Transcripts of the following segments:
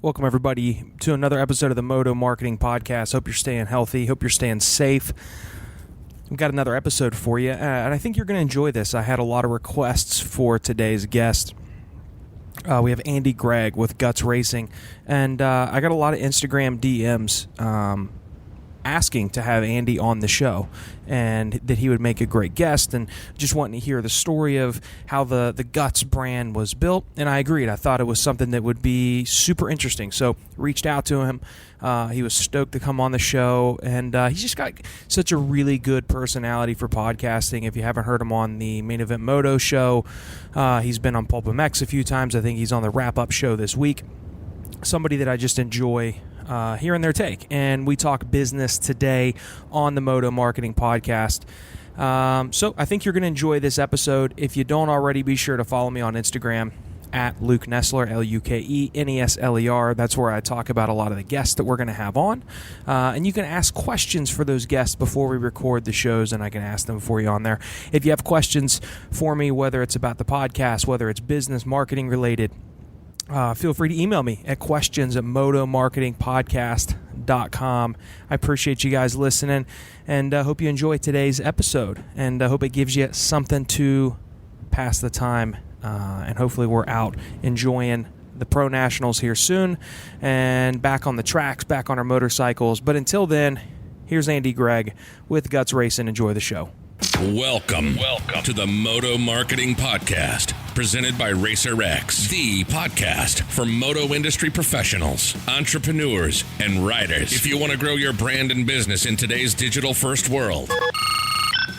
Welcome, everybody, to another episode of the Moto Marketing Podcast. Hope you're staying healthy. Hope you're staying safe. We've got another episode for you, and I think you're going to enjoy this. I had a lot of requests for today's guest. We have Andy Gregg with Guts Racing, and I got a lot of Instagram DMs asking to have Andy on the show and that he would make a great guest, and just wanting to hear the story of how the Guts brand was built. And I agreed. I thought it was something that would be super interesting. So reached out to him. He was stoked to come on the show, and he's just got such a really good personality for podcasting. If you haven't heard him on the Main Event Moto show, he's been on Pulp MX a few times. I think he's on the wrap-up show this week. Somebody that I just enjoy hearing their take, and we talk business today on the Moto Marketing Podcast. So I think you're going to enjoy this episode. If you don't already, be sure to follow me on Instagram at Luke Nesler, LukeNesler. That's where I talk about a lot of the guests that we're going to have on, and you can ask questions for those guests before we record the shows, and I can ask them for you on there. If you have questions for me, whether it's about the podcast, whether it's business, marketing related, feel free to email me at questions@motomarketingpodcast.com. I appreciate you guys listening, and hope you enjoy today's episode, and I hope it gives you something to pass the time, and hopefully we're out enjoying the Pro Nationals here soon and back on the tracks, back on our motorcycles. But until then, here's Andy Gregg with Guts Racing. Enjoy the show. Welcome to the Moto Marketing Podcast, presented by RacerX, the podcast for moto industry professionals, entrepreneurs, and riders. If you want to grow your brand and business in today's digital-first world,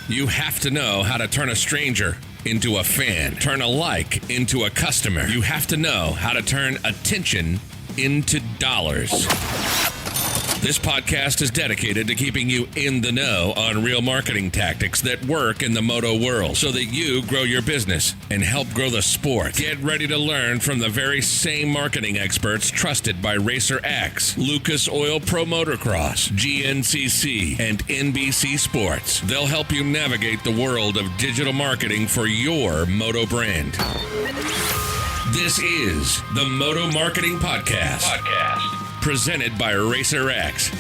you have to know how to turn a stranger into a fan, turn a like into a customer. You have to know how to turn attention into dollars. This podcast is dedicated to keeping you in the know on real marketing tactics that work in the moto world so that you grow your business and help grow the sport. Get ready to learn from the very same marketing experts trusted by RacerX, Lucas Oil Pro Motocross, GNCC, and NBC Sports. They'll help you navigate the world of digital marketing for your moto brand. This is the Moto Marketing Podcast. Presented by RacerX.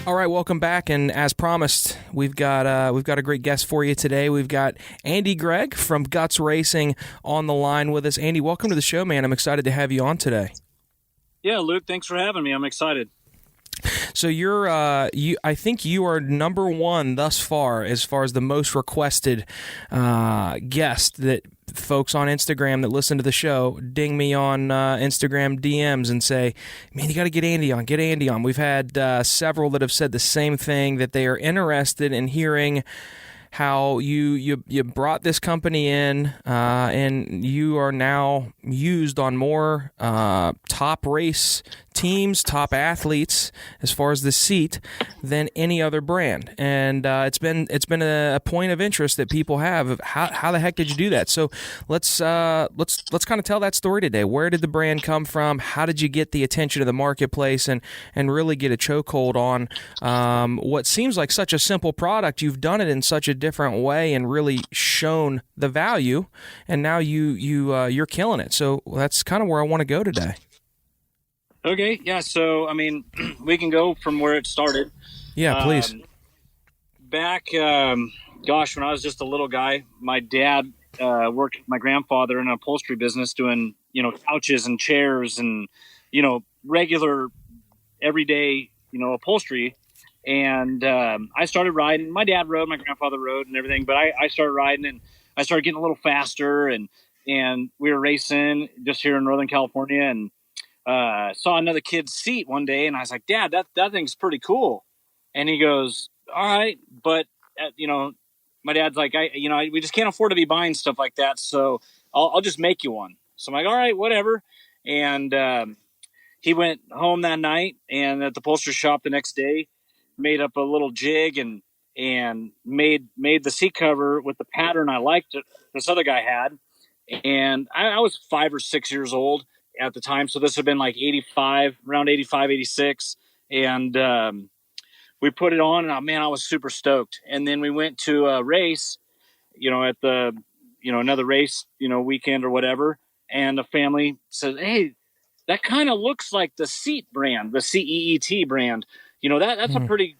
All right, welcome back, and as promised, we've got a great guest for you today. We've got Andy Gregg from Guts Racing on the line with us. Andy, welcome to the show, man. I'm excited to have you on today. Yeah, Luke, thanks for having me. I'm excited. So I think you are number one thus far as the most requested guest that folks on Instagram that listen to the show ding me on Instagram DMs and say, man, you got to get Andy on. We've had several that have said the same thing, that they are interested in hearing how you brought this company in, and you are now used on more top race teams, top athletes as far as the seat than any other brand. And it's been a point of interest that people have of how the heck did you do that? So let's kind of tell that story today. Where did the brand come from? How did you get the attention of the marketplace and really get a chokehold on what seems like such a simple product? You've done it in such a different way and really shown the value, and now you're killing it. So that's kind of where I want to go today. Okay, yeah, so, I mean, we can go from where it started. Yeah, please. Back, when I was just a little guy, my dad worked with my grandfather in an upholstery business doing, couches and chairs and, regular, everyday, upholstery. And I started riding. My dad rode, my grandfather rode and everything, but I started riding, and I started getting a little faster, and we were racing just here in Northern California, and saw another kid's seat one day, and I was like, Dad, that thing's pretty cool. And he goes, all right, but my dad's like, we just can't afford to be buying stuff like that, so I'll just make you one. So I'm like, all right, whatever. And he went home that night, and at the upholstery shop the next day, made up a little jig and made the seat cover with the pattern I liked this other guy had. And I was 5 or 6 years old at the time. So this had been like around 85, 86. And we put it on, and man, I was super stoked. And then we went to a race, at the, another race, weekend or whatever. and a family said, "Hey, that kind of looks like the Seat brand, the CEET brand. That's a pretty,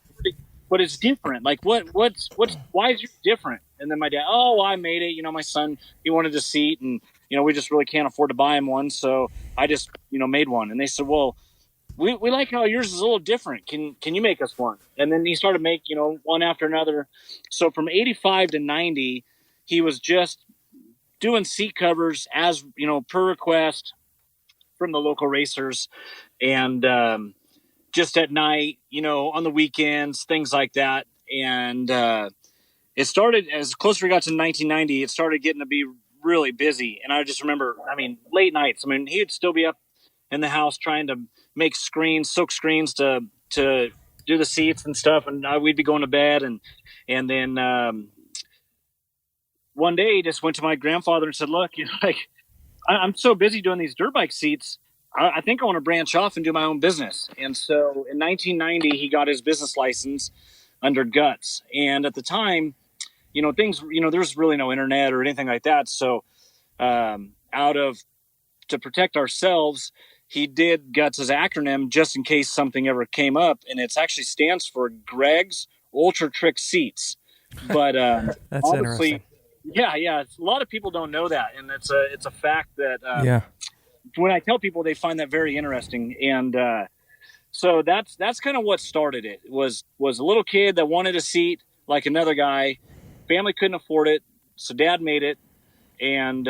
but it's different. Like what's why is yours different?" And then my dad, "Oh, I made it. My son, he wanted a seat, and we just really can't afford to buy him one, so I just made one." And they said, "Well, we like how yours is a little different. Can you make us one?" And then he started make one after another. So from 85 to 90, he was just doing seat covers as per request from the local racers, and just at night, on the weekends, things like that. And it started, as closer we got to 1990, it started getting to be really busy. And I just remember, late nights. He would still be up in the house trying to make silk screens to do the seats and stuff. And we'd be going to bed. And then one day he just went to my grandfather and said, "Look, I'm so busy doing these dirt bike seats. I think I want to branch off and do my own business." And so in 1990, he got his business license under Guts. And at the time, there's really no internet or anything like that. So to protect ourselves, he did Guts' acronym just in case something ever came up. And it actually stands for Gregg's Ultra Trick Seats. But That's obviously, interesting. yeah. A lot of people don't know that. And it's a fact that Yeah. when I tell people, they find that very interesting. And so that's kind of what started it. Was a little kid that wanted a seat like another guy. Family couldn't afford it, so Dad made it, and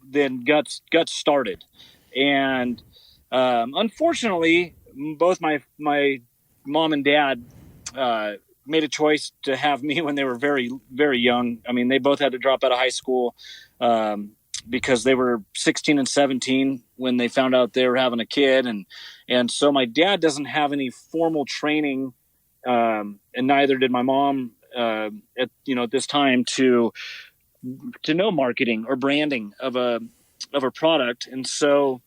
then Guts started. And unfortunately, both my mom and dad made a choice to have me when they were very, very young. They both had to drop out of high school because they were 16 and 17 when they found out they were having a kid. And so my dad doesn't have any formal training, and neither did my mom at this time to know marketing or branding of a product. And so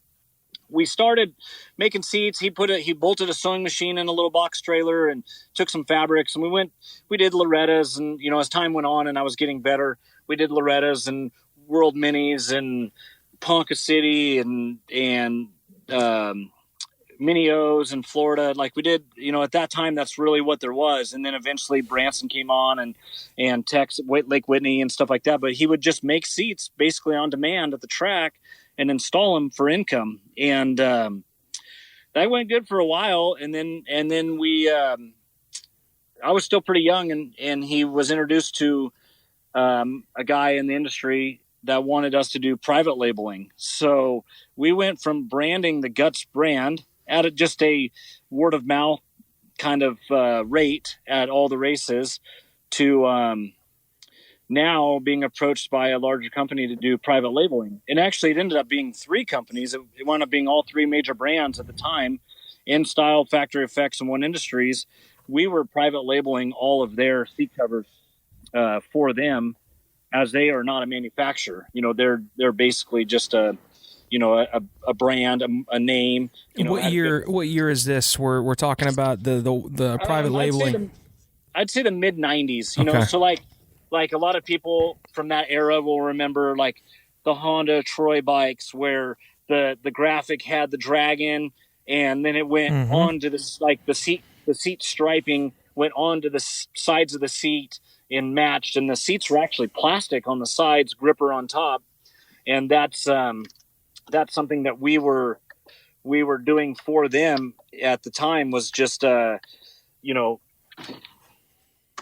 we started making seats. He bolted a sewing machine in a little box trailer and took some fabrics, and we did Lorettas. And as time went on and I was getting better, we did Lorettas and World Minis and Ponca City and Mini-O's in Florida. Like we did, at that time, that's really what there was. And then eventually Branson came on and Tex, Lake Whitney and stuff like that. But he would just make seats basically on demand at the track and install them for income. And that went good for a while. And then we, I was still pretty young, and he was introduced to a guy in the industry that wanted us to do private labeling. So we went from branding the Guts brand at just a word of mouth kind of rate at all the races to now being approached by a larger company to do private labeling. And actually it ended up being 3 companies. It wound up being all 3 major brands at the time: In Style, Factory Effects, and One Industries. We were private labeling all of their seat covers for them, as they are not a manufacturer. They're basically just a brand, a name. What year is this? We're talking about the private labeling. I'd say the mid 90s. Okay. So like a lot of people from that era will remember like the Honda Troy bikes, where the graphic had the dragon, and then it went on to this, like the seat striping went onto the sides of the seat and matched, and the seats were actually plastic on the sides, gripper on top. And that's something that we were doing for them at the time, was just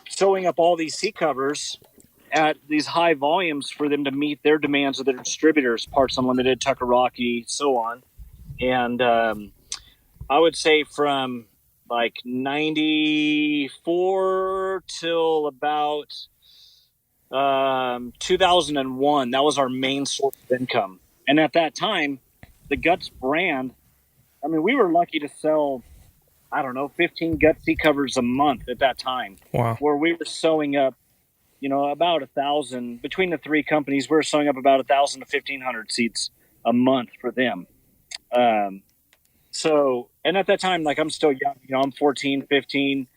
sewing up all these seat covers at these high volumes for them to meet their demands of their distributors, Parts Unlimited, Tucker Rocky, so on. And I would say from like 94 till about 2001, that was our main source of income. And at that time, the Guts brand, we were lucky to sell, 15 Guts seat covers a month at that time. Wow. Where we were sewing up, about 1,000 between the 3 companies. We were sewing up about 1,000 to 1,500 seats a month for them. So, and at that time, like, I'm still young, I'm 14, 15,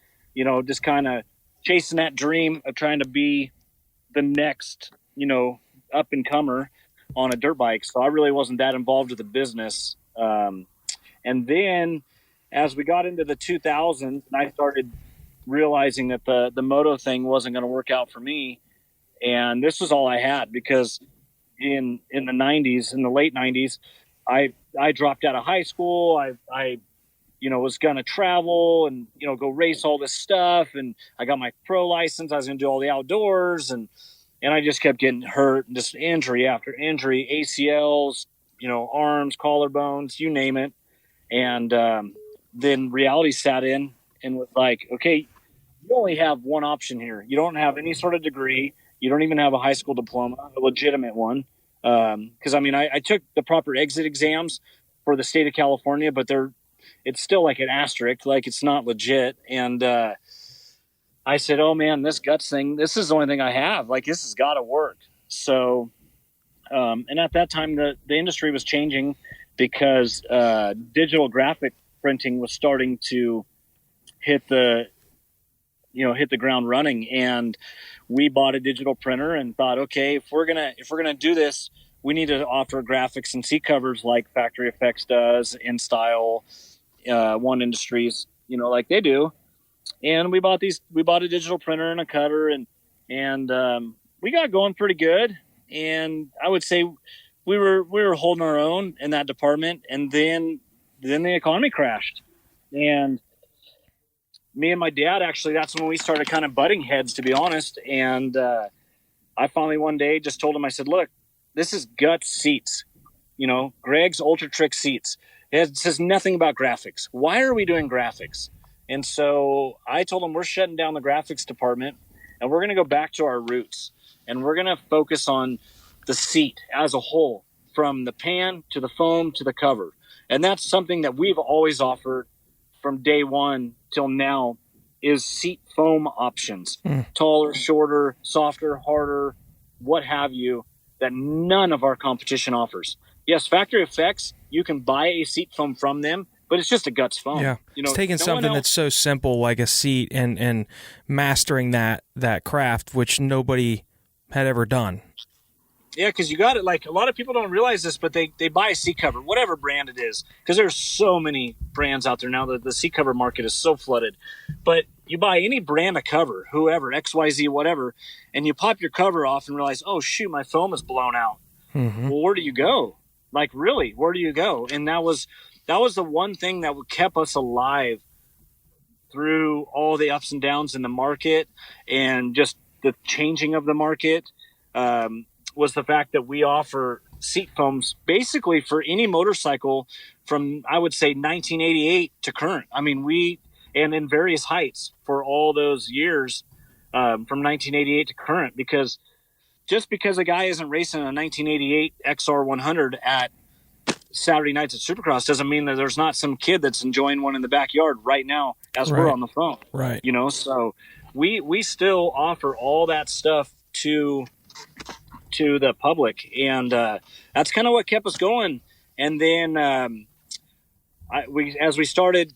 just kind of chasing that dream of trying to be the next, up and comer. on a dirt bike. So I really wasn't that involved with the business. And then as we got into the 2000s, and I started realizing that the moto thing wasn't going to work out for me. And this was all I had, because in the 90s, in the late 90s, I dropped out of high school. I was going to travel and, go race all this stuff. And I got my pro license. I was going to do all the outdoors, and I just kept getting hurt, and just injury after injury, ACLs, arms, collarbones, you name it. And then reality sat in and was like, okay, you only have one option here. You don't have any sort of degree. You don't even have a high school diploma, a legitimate one. Because I took the proper exit exams for the state of California, but it's still like an asterisk, like it's not legit. And I said, oh man, this guts thing, this is the only thing I have. Like, this has got to work. So, and at that time, the industry was changing, because digital graphic printing was starting to hit the ground running. And we bought a digital printer and thought, okay, if we're gonna do this, we need to offer graphics and seat covers like Factory Effects does, InStyle, One Industries, like they do. And we bought a digital printer and a cutter, and we got going pretty good. And I would say we were holding our own in that department. And then the economy crashed, and me and my dad, actually, that's when we started kind of butting heads, to be honest. And I finally one day just told him, I said, look, this is Guts seats, Gregg's Ultra Trick seats. It says nothing about graphics. Why are we doing graphics? And so I told him, we're shutting down the graphics department, and we're going to go back to our roots, and we're going to focus on the seat as a whole, from the pan to the foam to the cover. And that's something that we've always offered from day one till now, is seat foam options. Taller, shorter, softer, harder, what have you, that none of our competition offers. Yes, Factory Effects, you can buy a seat foam from them, but it's just a Guts foam. Yeah, it's taking something that's so simple like a seat and mastering that craft, which nobody had ever done. Yeah, because you got it. Like, a lot of people don't realize this, but they buy a seat cover, whatever brand it is, because there's so many brands out there now that the seat cover market is so flooded. But you buy any brand of cover, whoever, XYZ, whatever, and you pop your cover off and realize, oh, shoot, my foam is blown out. Mm-hmm. Well, where do you go? Like, really, where do you go? And that was the one thing that kept us alive through all the ups and downs in the market and just the changing of the market. Was the fact that we offer seat foams basically for any motorcycle from, I would say, 1988 to current. I mean, and in various heights for all those years, from 1988 to current, because just because a guy isn't racing a 1988 XR100 at Saturday nights at Supercross doesn't mean that there's not some kid that's enjoying one in the backyard right now as we're on the phone. Right. So we still offer all that stuff to the public, and that's kind of what kept us going. And then as we started,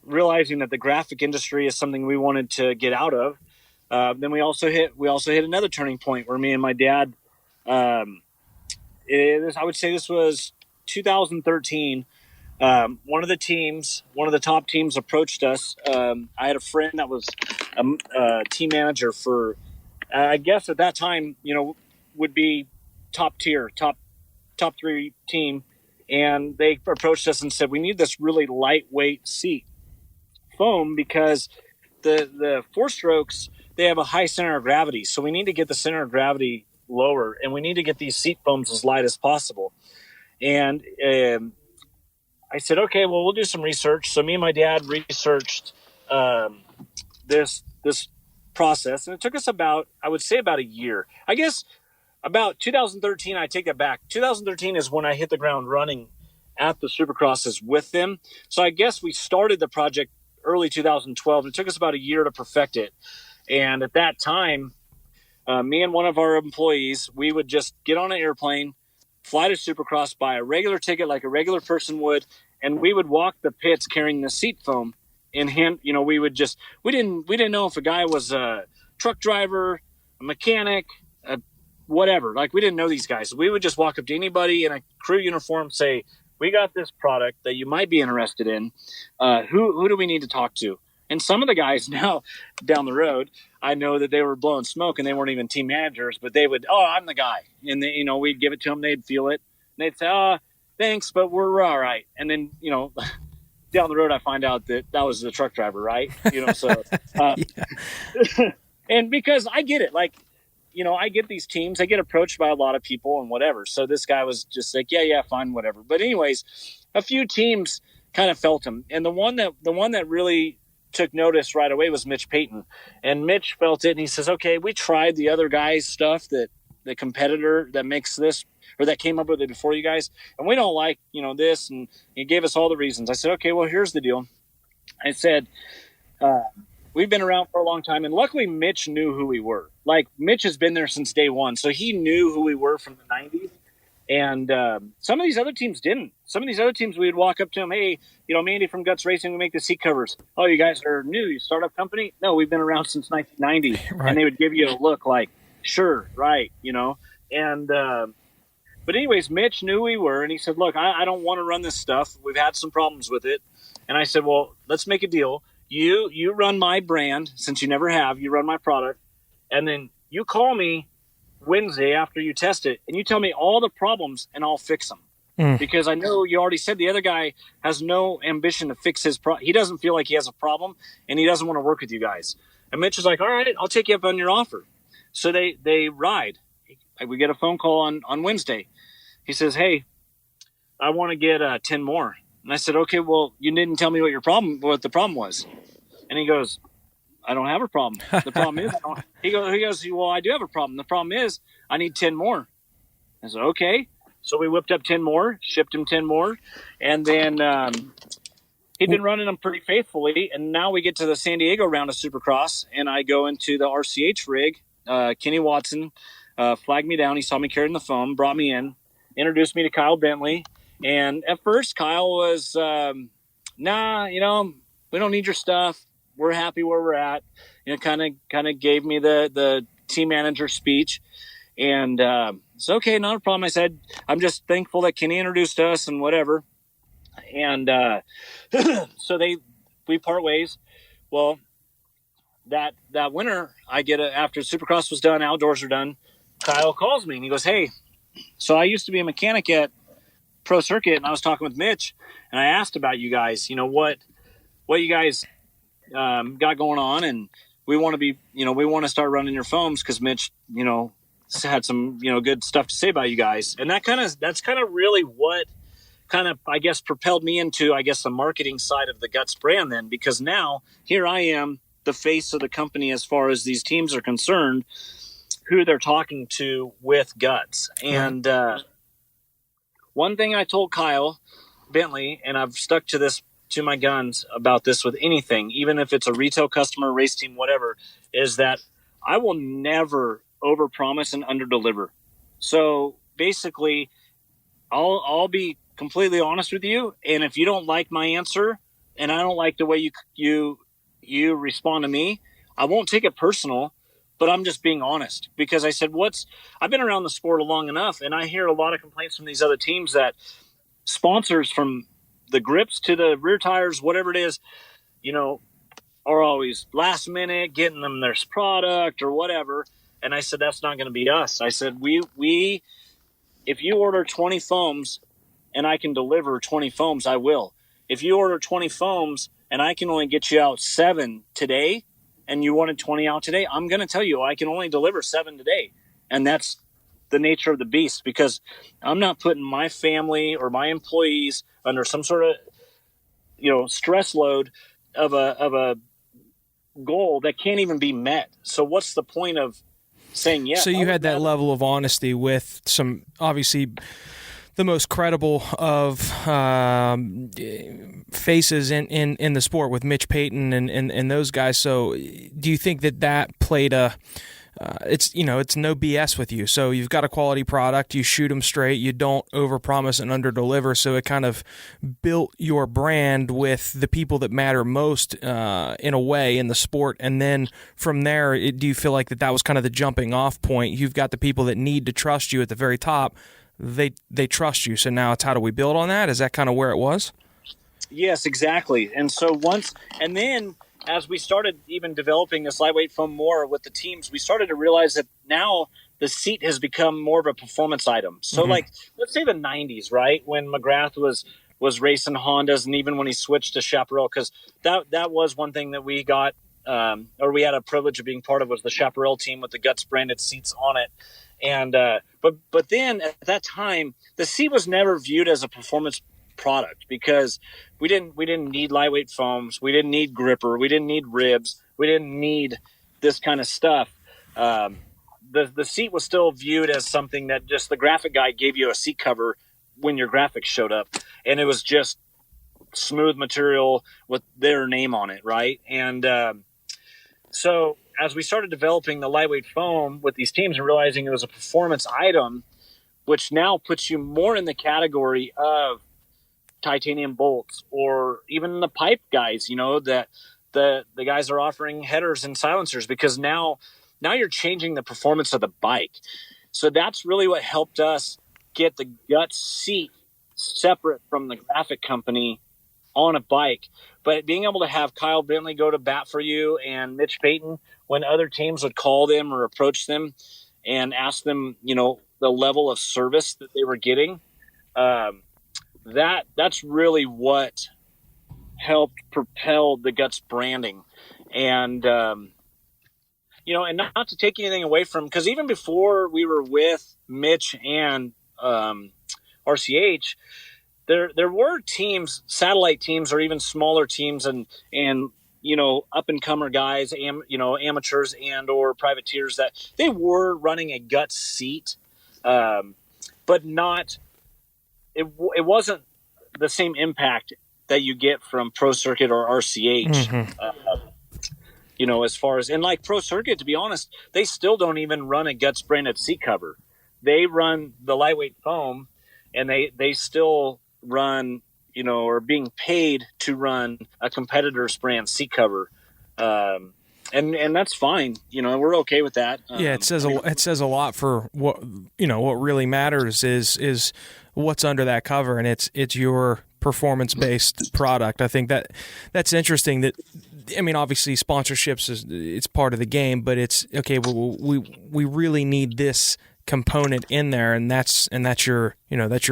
realizing that the graphic industry is something we wanted to get out of, then we also hit another turning point where me and my dad, I would say this was 2013. One of the top teams approached us. I had a friend that was a team manager for, I guess at that time, would be top tier, top 3 team. And they approached us and said, we need this really lightweight seat foam, because the 4-strokes, they have a high center of gravity. So we need to get the center of gravity lower, and we need to get these seat foams as light as possible. And I said, okay, well, we'll do some research. So me and my dad researched this process, and it took us about a year. I guess about 2013, I take that back. 2013 is when I hit the ground running at the Supercrosses with them. So I guess we started the project early 2012. It took us about a year to perfect it. And at that time, me and one of our employees, we would just get on an airplane, fly to Supercross, buy a regular ticket like a regular person would, and we would walk the pits carrying the seat foam in hand. We didn't know if a guy was a truck driver, a mechanic, whatever. Like, we didn't know these guys. We would just walk up to anybody in a crew uniform, say, we got this product that you might be interested in. Who do we need to talk to? And some of the guys now down the road, I know that they were blowing smoke and they weren't even team managers, but they would, I'm the guy. And they, we'd give it to them. They'd feel it. And they'd say, thanks, but we're all right. And then, down the road, I find out that was the truck driver, right? And because I get it, like, I get these teams, I get approached by a lot of people and whatever. So this guy was just like, yeah, fine, whatever. But anyways, a few teams kind of felt him. And the one that really took notice right away was Mitch Payton. And Mitch felt it, and he says, okay, we tried the other guy's stuff, that the competitor that makes this, or that came up with it before you guys, and we don't like, this. And he gave us all the reasons. I said, okay, well, here's the deal. I said, we've been around for a long time, and luckily Mitch knew who we were. Like, Mitch has been there since day one, so he knew who we were from the 90s. And some of these other teams didn't. Some of these other teams, we would walk up to them, hey, Mandy from Guts Racing, we make the seat covers. Oh, you guys are new, you startup company? No, we've been around since 1990. Right. And they would give you a look like, sure, right, And but anyways, Mitch knew we were, and he said, look, I don't want to run this stuff. We've had some problems with it. And I said, well, let's make a deal. You run my brand, since you never have. You run my product. And then you call me Wednesday after you test it, and you tell me all the problems, and I'll fix them. Because I know you already said the other guy has no ambition to fix his problem. He doesn't feel like he has a problem, and he doesn't want to work with you guys. And Mitch is like, all right, I'll take you up on your offer. So they ride. We get a phone call on Wednesday. He says, hey, I want to get 10 more. And I said, okay, well, you didn't tell me what the problem was. And he goes, I don't have a problem. The problem is, he goes, well, I do have a problem. The problem is I need 10 more. I said, okay. So we whipped up 10 more, shipped him 10 more. And then he'd been running them pretty faithfully. And now we get to the San Diego round of Supercross, and I go into the RCH rig. Kenny Watson flagged me down. He saw me carrying the foam, brought me in, introduced me to Kyle Bentley. And at first, Kyle was, nah, we don't need your stuff. We're happy where we're at. Kind of gave me the team manager speech. And it's okay, not a problem. I said, I'm just thankful that Kenny introduced us and whatever. And so we part ways. Well, that winter, I get after Supercross was done, outdoors are done, Kyle calls me and he goes, hey, so I used to be a mechanic at Pro Circuit, and I was talking with Mitch, and I asked about you guys, what you guys got going on, and we want to be, we want to start running your foams because Mitch, had some, good stuff to say about you guys. And that's kind of really what kind of, I guess, propelled me into, the marketing side of the Guts brand then, because now here I am, the face of the company as far as these teams are concerned, who they're talking to with Guts. And one thing I told Kyle Bentley, and I've stuck to my guns about this with anything, even if it's a retail customer, race team, whatever, is that I will never overpromise and underdeliver. So basically, I'll be completely honest with you, and if you don't like my answer, and I don't like the way you respond to me, I won't take it personal, but I'm just being honest. Because I said, I've been around the sport long enough, and I hear a lot of complaints from these other teams that sponsors, from the grips to the rear tires, whatever it is, are always last minute getting them their product or whatever. And I said, that's not going to be us. I said, if you order 20 foams and I can deliver 20 foams, I will. If you order 20 foams and I can only get you out 7 today, and you wanted 20 out today, I'm going to tell you I can only deliver 7 today. And that's the nature of the beast, because I'm not putting my family or my employees under some sort of, stress load of a goal that can't even be met. So what's the point of saying yes? So you had that level of honesty with some, obviously, the most credible of faces in the sport with Mitch Payton and those guys. So do you think that played a it's no BS with you. So you've got a quality product, you shoot them straight, you don't overpromise and underdeliver. So it kind of built your brand with the people that matter most in a way in the sport. And then from there, do you feel like that was kind of the jumping off point? You've got the people that need to trust you at the very top. They trust you. So now it's how do we build on that? Is that kind of where it was? Yes, exactly. And so then as we started even developing this lightweight foam more with the teams, we started to realize that now the seat has become more of a performance item. So like, let's say the 90s, right? When McGrath was racing Hondas, and even when he switched to Chaparral, because that was one thing that we got, or we had a privilege of being part of, was the Chaparral team with the Guts branded seats on it. And but then at that time, the seat was never viewed as a performance product because we didn't need lightweight foams, we didn't need gripper, we didn't need ribs, we didn't need this kind of stuff. The seat was still viewed as something that just the graphic guy gave you a seat cover when your graphics showed up, and it was just smooth material with their name on it, right? And so as we started developing the lightweight foam with these teams and realizing it was a performance item, which now puts you more in the category of titanium bolts, or even the pipe guys, that the guys are offering headers and silencers, because now you're changing the performance of the bike. So that's really what helped us get the Guts seat separate from the graphic company on a bike. But being able to have Kyle Bentley go to bat for you, and Mitch Payton, when other teams would call them or approach them and ask them, the level of service that they were getting, that's really what helped propel the Guts branding. And and not to take anything away from, because even before we were with Mitch and RCH, there were teams, satellite teams, or even smaller teams, and up and comer guys, amateurs and or privateers, that they were running a Guts seat, but not. It wasn't the same impact that you get from Pro Circuit or RCH, as far as, and like Pro Circuit, to be honest, they still don't even run a Guts branded seat cover. They run the lightweight foam, and they still run, or being paid to run a competitor's brand seat cover. And that's fine. We're okay with that. Yeah, it says a lot for what really matters is what's under that cover, and it's your performance-based product. I think that's interesting. That, I mean, obviously sponsorships it's part of the game, but it's okay. We really need this component in there, and that's your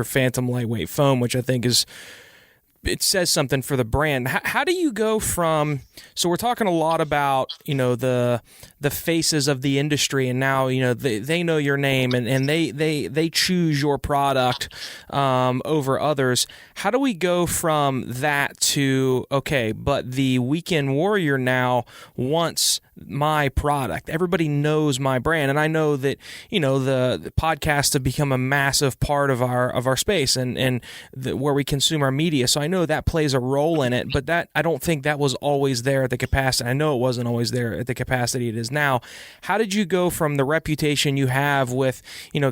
Phantom lightweight foam, which I think it says something for the brand. How do you go from, so we're talking a lot about, the faces of the industry, and now, they know your name, and they choose your product over others. How do we go from that to, okay, but the Weekend Warrior now wants my product. Everybody knows my brand, and I know that the podcasts have become a massive part of our space and where we consume our media. So I know that plays a role in it, but that I don't think that was always there at the capacity. I know it wasn't always there at the capacity it is now. How did you go from the reputation you have with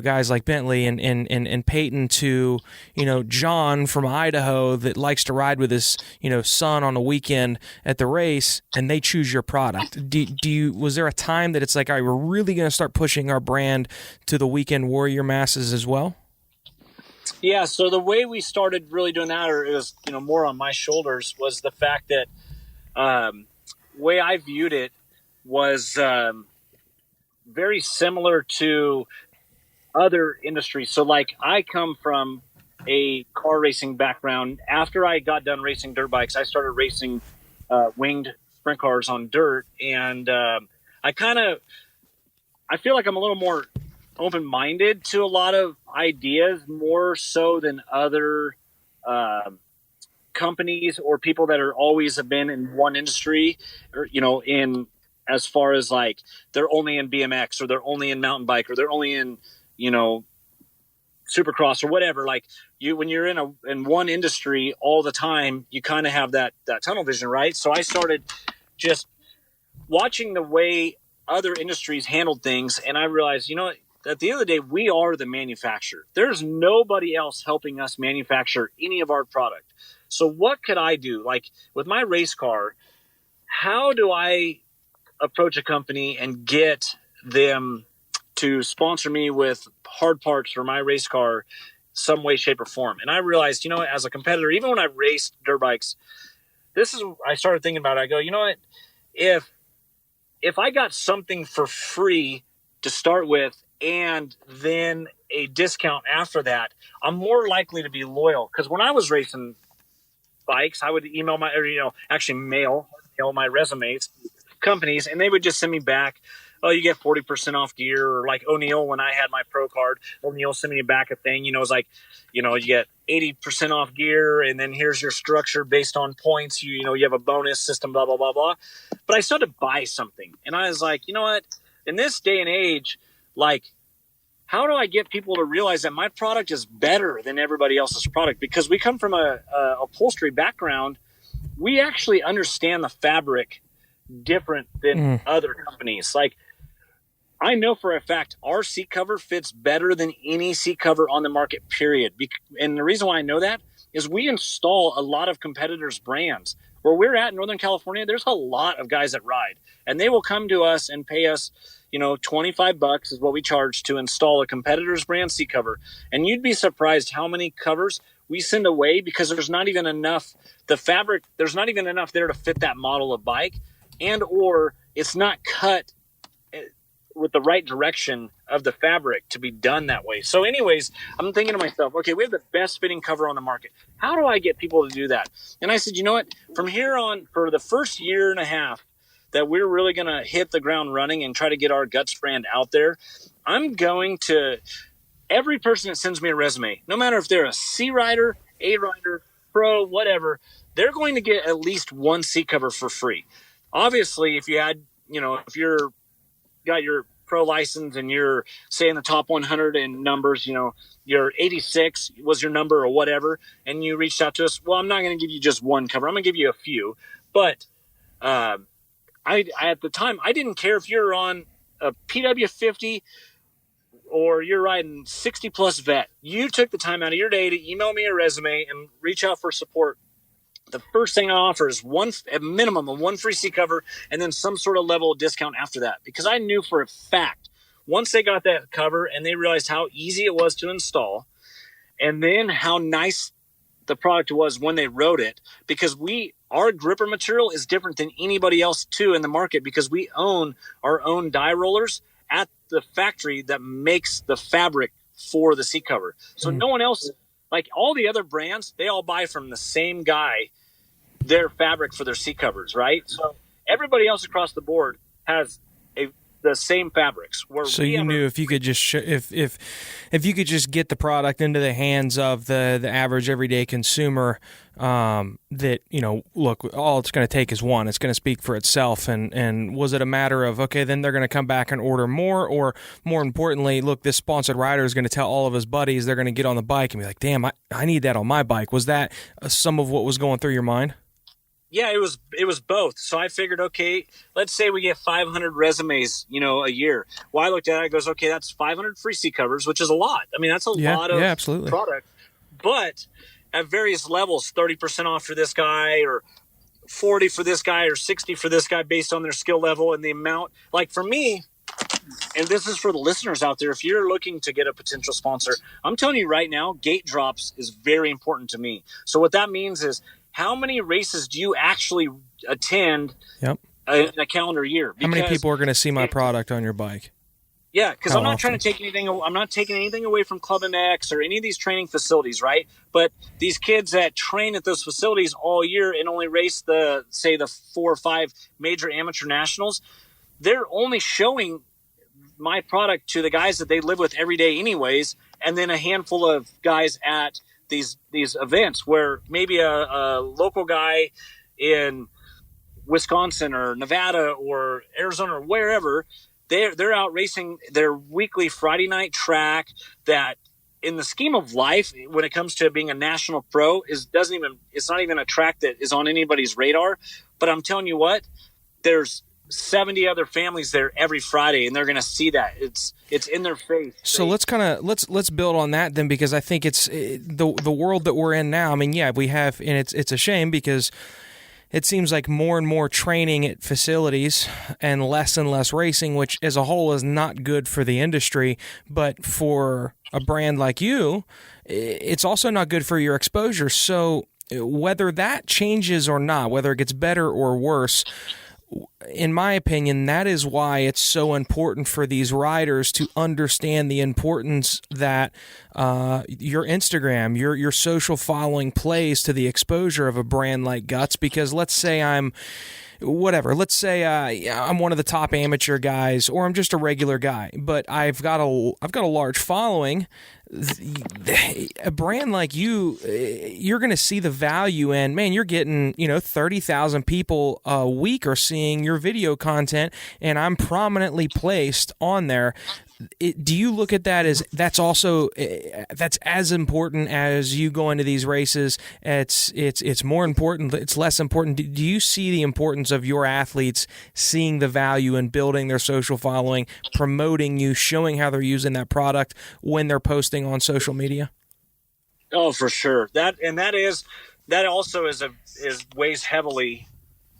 guys like Bentley and Peyton to John from Idaho that likes to ride with his son on a weekend at the race, and they choose your product? Was there a time that it's like, all right, we're really going to start pushing our brand to the Weekend Warrior masses as well? Yeah. So the way we started really doing that, or it was, more on my shoulders, was the fact that, way I viewed it was, very similar to other industries. So like, I come from a car racing background. After I got done racing dirt bikes, I started racing, winged sprint cars on dirt, and I feel like I'm a little more open-minded to a lot of ideas, more so than other companies or people that are always have been in one industry, or in as far as like they're only in BMX, or they're only in mountain bike, or they're only in Supercross or whatever. Like when you're in one industry all the time, you kind of have that tunnel vision, right? So I started just watching the way other industries handled things, and I realized, you know what? At the end of the day, we are the manufacturer. There's nobody else helping us manufacture any of our product. So what could I do? Like with my race car, how do I approach a company and get them to sponsor me with hard parts for my race car some way, shape, or form? And I realized, you know, as a competitor, even when I raced dirt bikes, I started thinking about it. I go, you know what? If I got something for free to start with and then a discount after that, I'm more likely to be loyal. Because when I was racing bikes, I would mail my resumes to companies, and they would just send me back, oh, you get 40% off gear. Or like O'Neill, when I had my pro card, O'Neill sent me back a thing, you know, it's like, you know, you get 80% off gear, and then here's your structure based on points. You know, you have a bonus system, blah, blah, blah, blah. But I started to buy something, and I was like, you know what? In this day and age, like, how do I get people to realize that my product is better than everybody else's product? Because we come from a upholstery background. We actually understand the fabric different than other companies. Like, I know for a fact our seat cover fits better than any seat cover on the market, period. And the reason why I know that is we install a lot of competitors' brands. Where we're at in Northern California, there's a lot of guys that ride, and they will come to us and pay us, you know, $25 is what we charge to install a competitor's brand seat cover. And you'd be surprised how many covers we send away because there's not even enough, the fabric, there's not even enough there to fit that model of bike, and or it's not cut with the right direction of the fabric to be done that way. So anyways, I'm thinking to myself, okay, we have the best fitting cover on the market. How do I get people to do that? And I said, you know what, from here on, for the first year and a half that we're really going to hit the ground running and try to get our Guts brand out there, I'm going to, every person that sends me a resume, no matter if they're a C rider, A rider, pro, whatever, they're going to get at least one seat cover for free. Obviously, if you had, you know, if you're got your pro license and you're, say, in the top 100 in numbers, you know, your 86 was your number or whatever, and you reached out to us, well, I'm not going to give you just one cover. I'm going to give you a few. But I at the time, I didn't care if you're on a PW50 or you're riding 60-plus vet. You took the time out of your day to email me a resume and reach out for support. The first thing I offer is a minimum of one free seat cover and then some sort of level of discount after that. Because I knew for a fact, once they got that cover and they realized how easy it was to install, and then how nice the product was when they rode it, because our gripper material is different than anybody else too in the market, because we own our own die rollers at the factory that makes the fabric for the seat cover. So no one else, like all the other brands, they all buy from the same guy their fabric for their seat covers, right? So everybody else across the board has the same fabrics. So you knew if you could just if you could just get the product into the hands of the average everyday consumer, that, you know, look, all it's going to take is one. It's going to speak for itself. And was it a matter of, okay, then they're going to come back and order more, or more importantly, look, this sponsored rider is going to tell all of his buddies, they're going to get on the bike and be like, damn, I need that on my bike. Was that some of what was going through your mind? Yeah, it was both. So I figured, okay, let's say we get 500 resumes, you know, a year. Well, I looked at it, I goes, okay, that's 500 free seat covers, which is a lot. I mean, that's a lot of absolutely. Product. But at various levels, 30% off for this guy, or 40 for this guy, or 60 for this guy, based on their skill level and the amount. Like for me, and this is for the listeners out there, if you're looking to get a potential sponsor, I'm telling you right now, gate drops is very important to me. So what that means is, how many races do you actually attend in a calendar year? How many people are going to see my product on your bike? Yeah, because I'm not trying to take anything. I'm not taking anything away from Club MX or any of these training facilities, right? But these kids that train at those facilities all year and only race the 4 or 5 major amateur nationals, they're only showing my product to the guys that they live with every day, anyways, and then a handful of guys at these events where maybe a local guy in Wisconsin or Nevada or Arizona or wherever, they're out racing their weekly Friday night track that, in the scheme of life, when it comes to being a national pro, it's not even a track that is on anybody's radar. But I'm telling you what, there's 70 other families there every Friday, and they're going to see that. It's in their face. So let's build on that then, because I think it's the world that we're in now. I mean, yeah, we have, and it's a shame because it seems like more and more training at facilities and less racing, which as a whole is not good for the industry. But for a brand like you, it's also not good for your exposure. So whether that changes or not, whether it gets better or worse, in my opinion, that is why it's so important for these riders to understand the importance that your Instagram, your social following plays to the exposure of a brand like Guts. Because let's say I'm one of the top amateur guys, or I'm just a regular guy, but I've got a large following. A brand like you, you're going to see the value in, man, you're getting, 30,000 people a week are seeing your video content, and I'm prominently placed on there. Do you look at that as that's as important as you go into these races? It's more important. It's less important. Do you see the importance of your athletes seeing the value in building their social following, promoting you, showing how they're using that product when they're posting on social media? Oh, for sure. That also weighs heavily,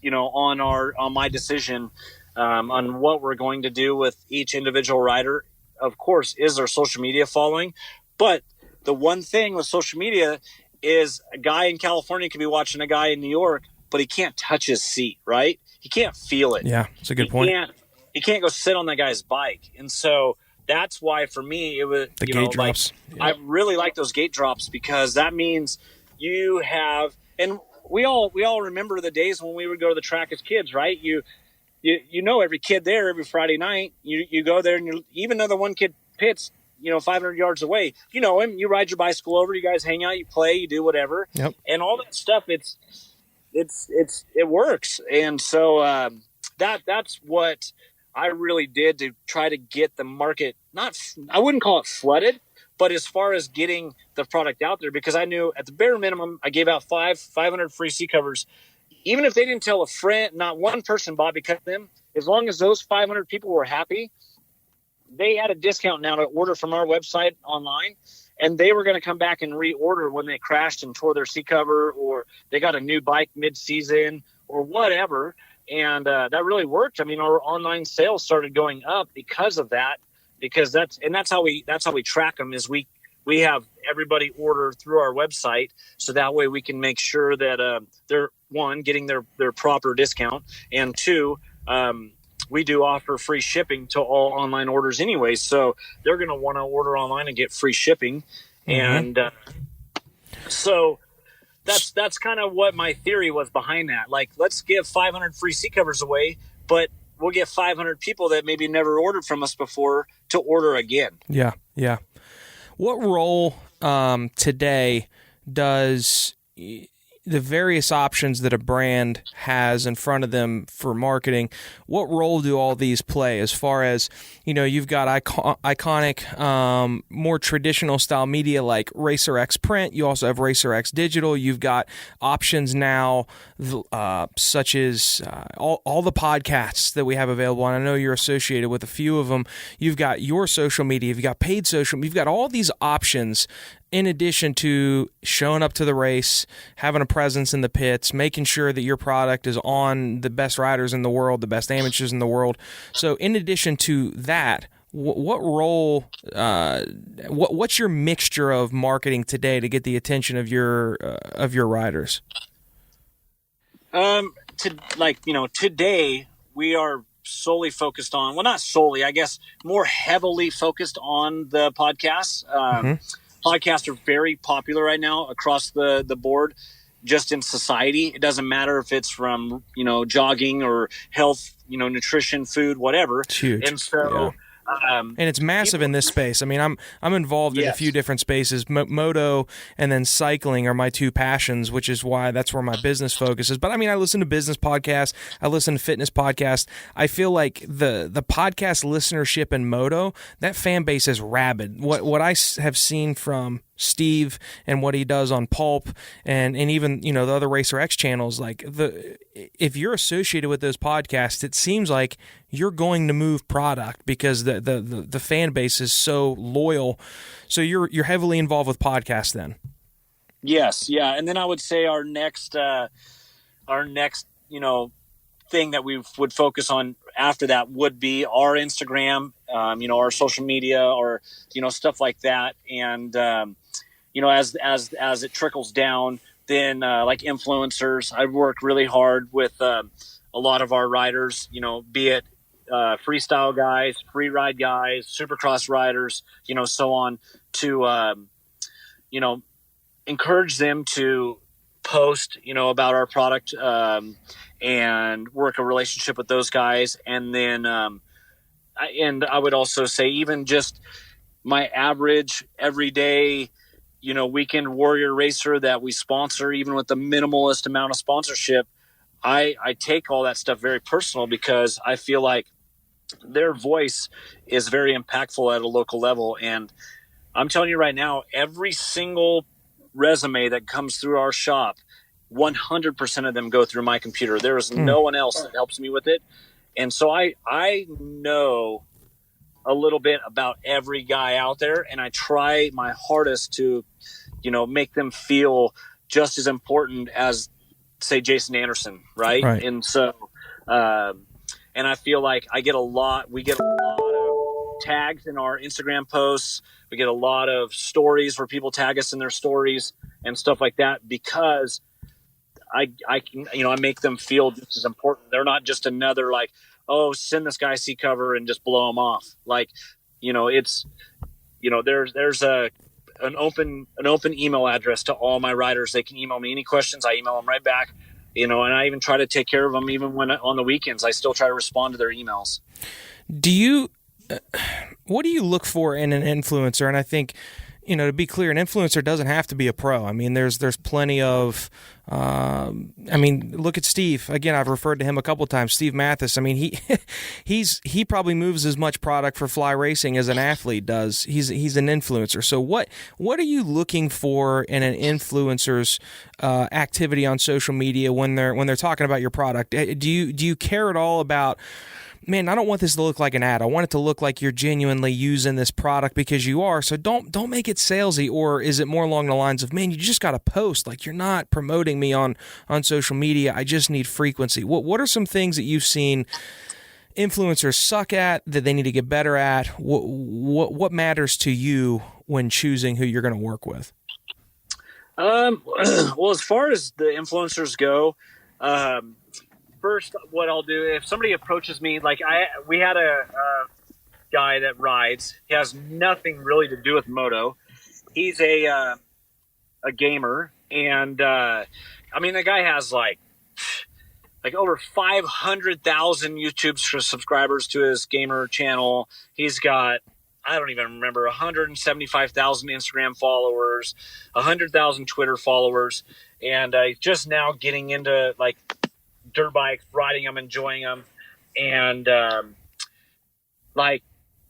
on my decision on what we're going to do with each individual rider. Of course, is their social media following. But the one thing with social media is a guy in California could be watching a guy in New York, but he can't touch his seat, right? He can't feel it. Yeah, that's a good point. He can't go sit on that guy's bike. And so that's why for me, it was the gate drops. Yeah. I really like those gate drops, because that means you have, and we all remember the days when we would go to the track as kids, right? You every kid there every Friday night. You go there, and even though the one kid pits, 500 yards away, you know him. You ride your bicycle over. You guys hang out. You play. You do whatever. Yep. And all that stuff. It works. And so that's what I really did to try to get the market. I wouldn't call it flooded, but as far as getting the product out there, because I knew at the bare minimum, I gave out 500 free seat covers. Even if they didn't tell a friend, not one person bought because of them, as long as those 500 people were happy, they had a discount now to order from our website online, and they were going to come back and reorder when they crashed and tore their seat cover, or they got a new bike mid-season or whatever. And that really worked. I mean, our online sales started going up because of that, because that's how we track them, is we have everybody order through our website. So that way we can make sure that they're, one, getting their proper discount, and two, we do offer free shipping to all online orders anyway. So they're going to want to order online and get free shipping. Mm-hmm. And so that's kind of what my theory was behind that. Like, let's give 500 free seat covers away, but we'll get 500 people that maybe never ordered from us before to order again. Yeah. Yeah. What role today does the various options that a brand has in front of them for marketing, what role do all these play as far as, you've got iconic, more traditional style media like RacerX print. You also have RacerX digital. You've got options now such as all the podcasts that we have available. And I know you're associated with a few of them. You've got your social media. You've got paid social. You've got all these options in addition to showing up to the race, having a presence in the pits, making sure that your product is on the best riders in the world, the best amateurs in the world. So in addition to that, what role, what's your mixture of marketing today to get the attention of your riders? Today we are solely focused on, well, not solely, I guess more heavily focused on the podcasts. Podcasts are very popular right now across the board, just in society. It doesn't matter if it's from, jogging or health, nutrition, food, whatever. It's huge. And so And it's massive in this space. I mean, I'm involved in a few different spaces. Moto and then cycling are my two passions, which is why that's where my business focus is. But I mean, I listen to business podcasts. I listen to fitness podcasts. I feel like the podcast listenership in Moto, that fan base is rabid. What I have seen from Steve and what he does on Pulp and even, the other Racer X channels, like if you're associated with those podcasts, it seems like you're going to move product because the fan base is so loyal. So you're heavily involved with podcasts then. Yes. Yeah. And then I would say our next, thing that we would focus on after that would be our Instagram, our social media or, stuff like that. And, as it trickles down, then like influencers, I work really hard with a lot of our riders, be it freestyle guys, free ride guys, supercross riders, so on, to, encourage them to post, about our product and work a relationship with those guys. And then I would also say even just my average everyday weekend warrior racer that we sponsor, even with the minimalist amount of sponsorship, I take all that stuff very personal because I feel like their voice is very impactful at a local level. And I'm telling you right now, every single resume that comes through our shop, 100% of them go through my computer. There is no one else that helps me with it. And so I know a little bit about every guy out there, and I try my hardest to, make them feel just as important as, say, Jason Anderson, right? And so, and I feel like we get a lot of tags in our Instagram posts. We get a lot of stories where people tag us in their stories and stuff like that because I can, I make them feel just as important. They're not just another like, oh, send this guy C cover and just blow him off. Like, it's, there's an open email address to all my riders. They can email me any questions. I email them right back, and I even try to take care of them. Even when on the weekends, I still try to respond to their emails. What do you look for in an influencer? And I think, to be clear, an influencer doesn't have to be a pro. I mean, there's plenty of, look at Steve. Again, I've referred to him a couple of times, Steve Mathis. I mean, he probably moves as much product for fly racing as an athlete does. He's an influencer. So what are you looking for in an influencer's activity on social media when they're talking about your product? Do you care at all about, man, I don't want this to look like an ad. I want it to look like you're genuinely using this product because you are. So don't make it salesy. Or is it more along the lines of, man, you just got to post, like you're not promoting me on social media. I just need frequency. What are some things that you've seen influencers suck at that they need to get better at? What matters to you when choosing who you're going to work with? Well, as far as the influencers go, first, what I'll do if somebody approaches me, like we had a guy that rides. He has nothing really to do with moto. He's a gamer, and the guy has like over 500,000 YouTube subscribers to his gamer channel. He's got, I don't even remember, 175,000 Instagram followers, 100,000 Twitter followers, and just now getting into like dirt bikes, riding them, enjoying them. And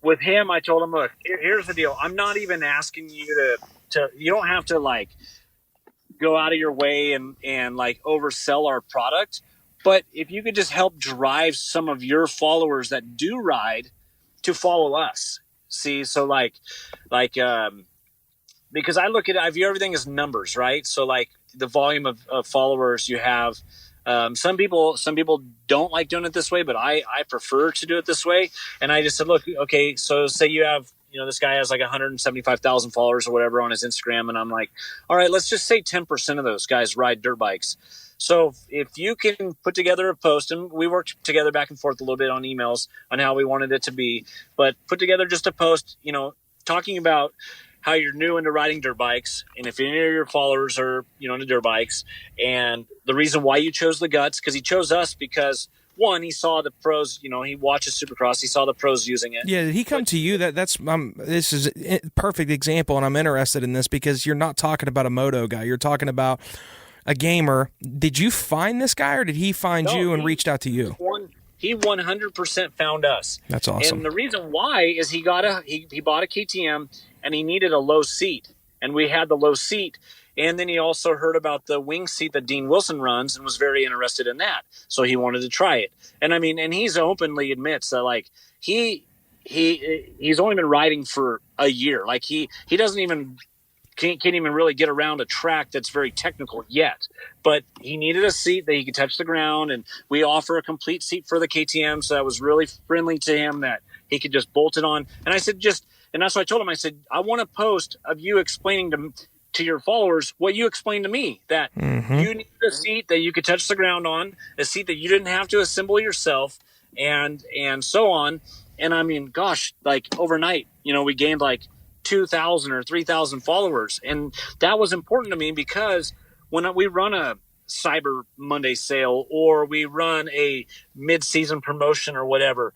with him, I told him, look, here's the deal. I'm not even asking you to you don't have to like go out of your way and like oversell our product. But if you could just help drive some of your followers that do ride to follow us. See, so because I view everything as numbers, right? So like the volume of followers you have, some people don't like doing it this way, but I prefer to do it this way. And I just said, look, okay, so say you have, this guy has like 175,000 followers or whatever on his Instagram. And I'm like, all right, let's just say 10% of those guys ride dirt bikes. So if you can put together a post, and we worked together back and forth a little bit on emails on how we wanted it to be, but put together just a post, talking about how you're new into riding dirt bikes, and if any of your followers are, into dirt bikes, and the reason why you chose the Guts, because he chose us because one, he saw the pros, he watches Supercross. He saw the pros using it. Yeah, did he come to you? That's this is a perfect example, and I'm interested in this because you're not talking about a moto guy. You're talking about a gamer. Did you find this guy, or did he find you and reached out to you? He 100% found us. That's awesome. And the reason why is he bought a KTM and he needed a low seat, and we had the low seat. And then he also heard about the wing seat that Dean Wilson runs and was very interested in that. So he wanted to try it. And I mean, and he's openly admits that like he's only been riding for a year. Like he doesn't even can't even really get around a track that's very technical yet. But he needed a seat that he could touch the ground, and we offer a complete seat for the KTM. So that was really friendly to him that he could just bolt it on. And I said, and that's what I told him. I said, I want a post of you explaining to your followers what you explained to me, that you needed a seat that you could touch the ground on, a seat that you didn't have to assemble yourself, and so on. And I mean, gosh, like overnight, we gained like 2,000 or 3,000 followers. And that was important to me because when we run a Cyber Monday sale or we run a mid-season promotion or whatever,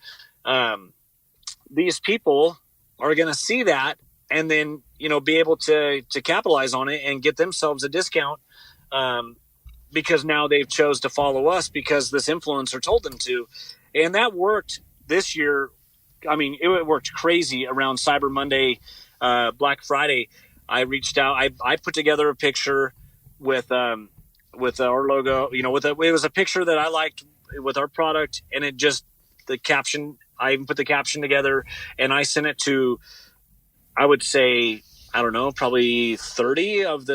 these people are going to see that and then, be able to capitalize on it and get themselves a discount because now they've chose to follow us because this influencer told them to. And that worked this year. I mean, it worked crazy around Cyber Monday, Black Friday. I reached out. I put together a picture with our logo, it was a picture that I liked with our product, and it just, the caption, I even put the caption together and I sent it to, I would say, I don't know, probably 30 of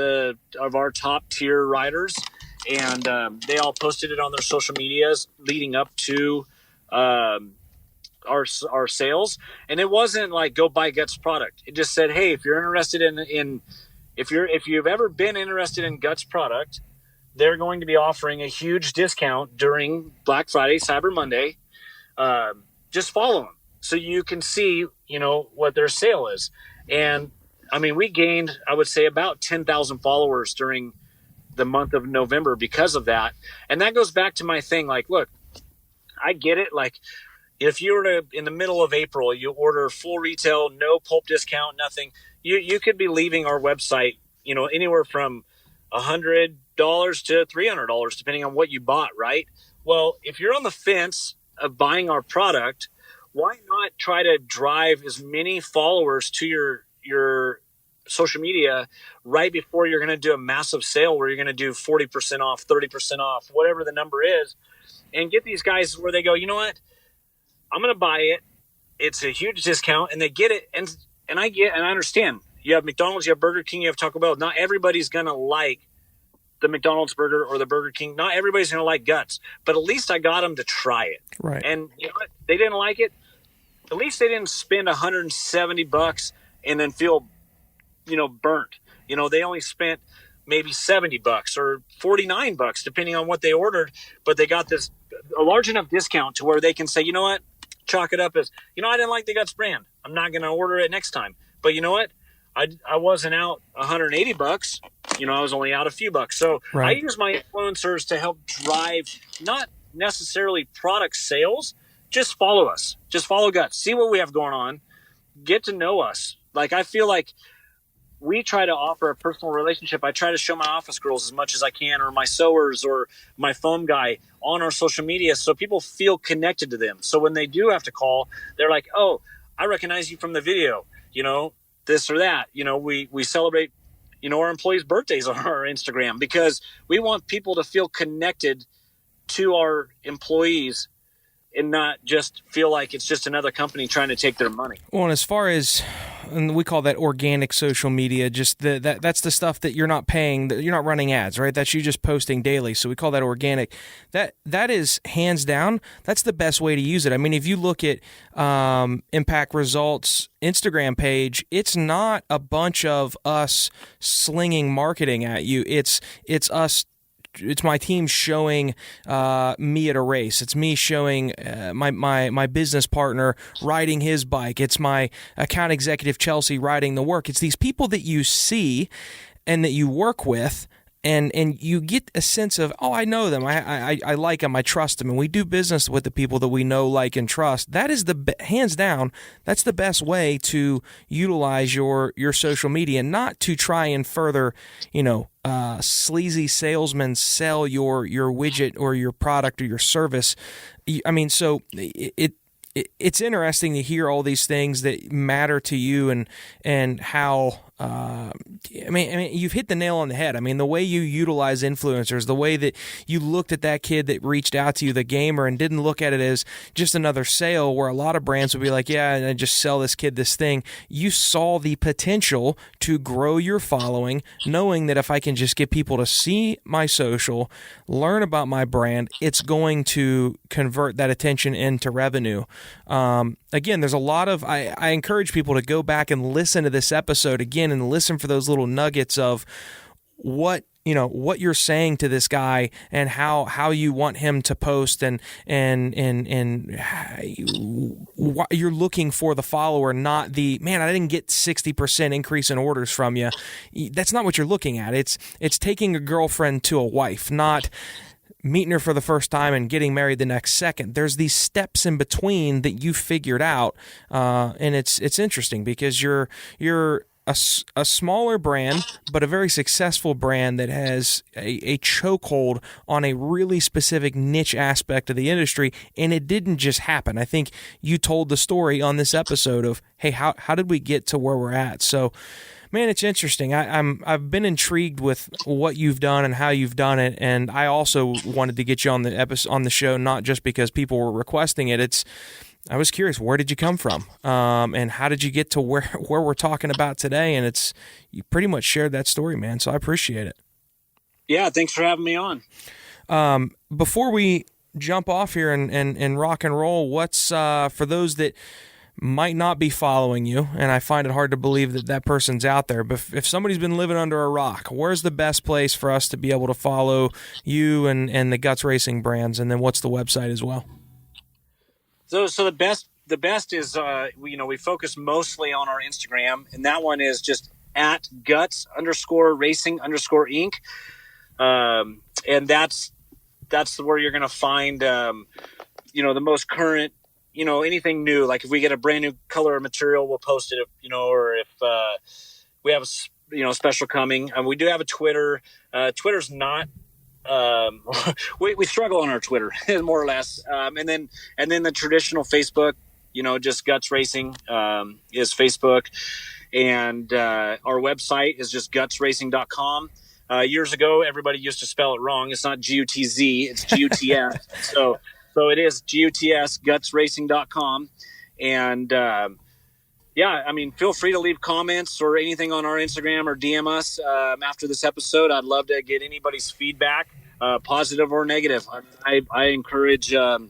our top tier riders. And they all posted it on their social medias leading up to our sales. And it wasn't like go buy Guts product. It just said, hey, if you're interested if you've ever been interested in Guts product, they're going to be offering a huge discount during Black Friday, Cyber Monday. Just follow them so you can see, what their sale is. And I mean, we gained, I would say, about 10,000 followers during the month of November because of that. And that goes back to my thing. Like, look, I get it. Like, if you were in the middle of April, you order full retail, no pulp discount, nothing, you could be leaving our website, anywhere from $100 to $300, depending on what you bought, right? Well, if you're on the fence of buying our product, why not try to drive as many followers to your social media right before you're going to do a massive sale where you're going to do 40% off, 30% off, whatever the number is, and get these guys where they go, you know what, I'm going to buy it. It's a huge discount, and they get it. And I understand. You have McDonald's, you have Burger King, you have Taco Bell. Not everybody's going to like the McDonald's burger or the Burger King. Not everybody's going to like Guts, but at least I got them to try it. Right. And you know what? They didn't like it. At least they didn't spend $170 and then feel, burnt. They only spent maybe $70 or $49, depending on what they ordered, but they got a large enough discount to where they can say, you know what, chalk it up as, I didn't like the Guts brand. I'm not going to order it next time. But you know what? I wasn't out $180. I was only out a few bucks. So right. I use my influencers to help drive, not necessarily product sales. Just follow us. Just follow Guts. See what we have going on. Get to know us. Like, I feel like we try to offer a personal relationship. I try to show my office girls as much as I can, or my sewers or my foam guy on our social media, so people feel connected to them. So when they do have to call, they're like, oh, I recognize you from the video, this or that. We celebrate, our employees' birthdays on our Instagram because we want people to feel connected to our employees and not just feel like it's just another company trying to take their money. Well, and as far as, and we call that organic social media, just that's the stuff that you're not paying, that you're not running ads, right? That's you just posting daily. So we call that organic. That is hands down, that's the best way to use it. I mean, if you look at Impakt Results Instagram page, it's not a bunch of us slinging marketing at you. It's us. It's my team showing me at a race. It's me showing my business partner riding his bike. It's my account executive, Chelsea, riding the work. It's these people that you see and that you work with, and you get a sense of, oh, I know them, I like them, I trust them, and we do business with the people that we know, like, and trust. That is hands down, that's the best way to utilize your social media, not to try and further, sleazy salesmen sell your widget or your product or your service. I mean, so it's interesting to hear all these things that matter to you and how. I mean, you've hit the nail on the head. I mean, the way you utilize influencers, the way that you looked at that kid that reached out to you, the gamer, and didn't look at it as just another sale, where a lot of brands would be like, yeah, and I just sell this kid this thing. You saw the potential to grow your following, knowing that if I can just get people to see my social, learn about my brand, it's going to convert that attention into revenue. Again, there's a lot of, I encourage people to go back and listen to this episode again and listen for those little nuggets of what you're saying to this guy and how you want him to post and you're looking for the follower, not the, man, I didn't get 60% increase in orders from you. That's not what you're looking at. It's taking a girlfriend to a wife, not meeting her for the first time and getting married the next second. There's these steps in between that you figured out, and it's interesting because you're a smaller brand, but a very successful brand that has a chokehold on a really specific niche aspect of the industry, and it didn't just happen. I think you told the story on this episode of, hey, how did we get to where we're at? So, man, it's interesting. I've been intrigued with what you've done and how you've done it, and I also wanted to get you on the show, not just because people were requesting it. I was curious, where did you come from, and how did you get to where we're talking about today? And you pretty much shared that story, man. So I appreciate it. Yeah, thanks for having me on. Before we jump off here and rock and roll, what's for those that might not be following you, and I find it hard to believe that person's out there, but if somebody's been living under a rock, where's the best place for us to be able to follow you and the Guts Racing brands, and then what's the website as well? So the best is we focus mostly on our Instagram, and that one is just at Guts_Racing_Inc. And that's where you're going to find the most current, anything new. Like if we get a brand new color or material, we'll post it, or if we have a special coming. We do have a Twitter. Twitter's not. We struggle on our Twitter more or less. And then the traditional Facebook, just Guts Racing is Facebook. And our website is just gutsracing.com. Years ago, everybody used to spell it wrong. It's not GUTZ, it's GUTS. So it is GUTS, gutsracing.com. And feel free to leave comments or anything on our Instagram or DM us after this episode. I'd love to get anybody's feedback, positive or negative. I encourage the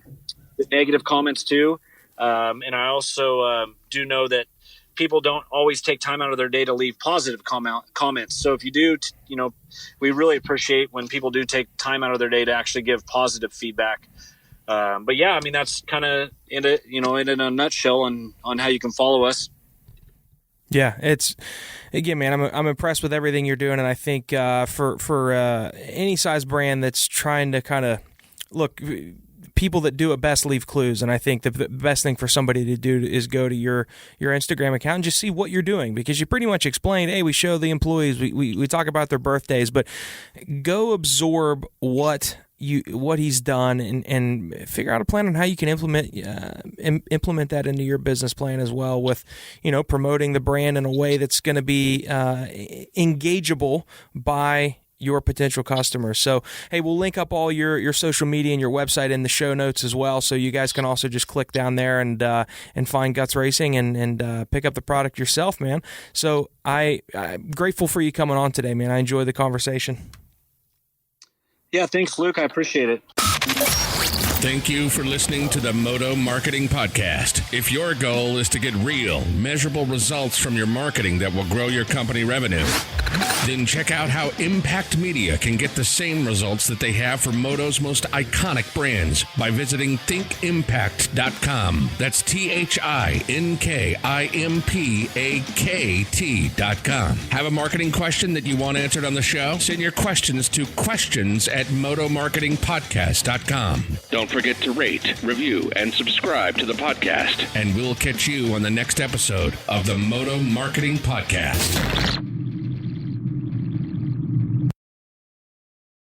negative comments too. And I also do know that people don't always take time out of their day to leave positive comments. So if you do, we really appreciate when people do take time out of their day to actually give positive feedback. But yeah, that's kind of in a nutshell on how you can follow us. Yeah, it's, again, man, I'm impressed with everything you're doing, and I think for any size brand that's trying to kind of look, people that do it best leave clues, and I think the best thing for somebody to do is go to your Instagram account and just see what you're doing, because you pretty much explained, hey, we show the employees, we talk about their birthdays, but go absorb what he's done and figure out a plan on how you can implement that into your business plan as well, with promoting the brand in a way that's going to be engageable by your potential customers. So, hey, we'll link up all your social media and your website in the show notes as well, so you guys can also just click down there and find Guts Racing and pick up the product yourself, man. So I'm grateful for you coming on today, man. I enjoyed the conversation. Yeah, thanks, Luke. I appreciate it. Thank you for listening to the Moto Marketing Podcast. If your goal is to get real, measurable results from your marketing that will grow your company revenue, then check out how Impakt Media can get the same results that they have for Moto's most iconic brands by visiting thinkimpakt.com. That's THINKIMPAKT.com. Have a marketing question that you want answered on the show? Send your questions to questions@motomarketingpodcast.com. Don't forget to rate, review, and subscribe to the podcast. And we'll catch you on the next episode of the Moto Marketing Podcast.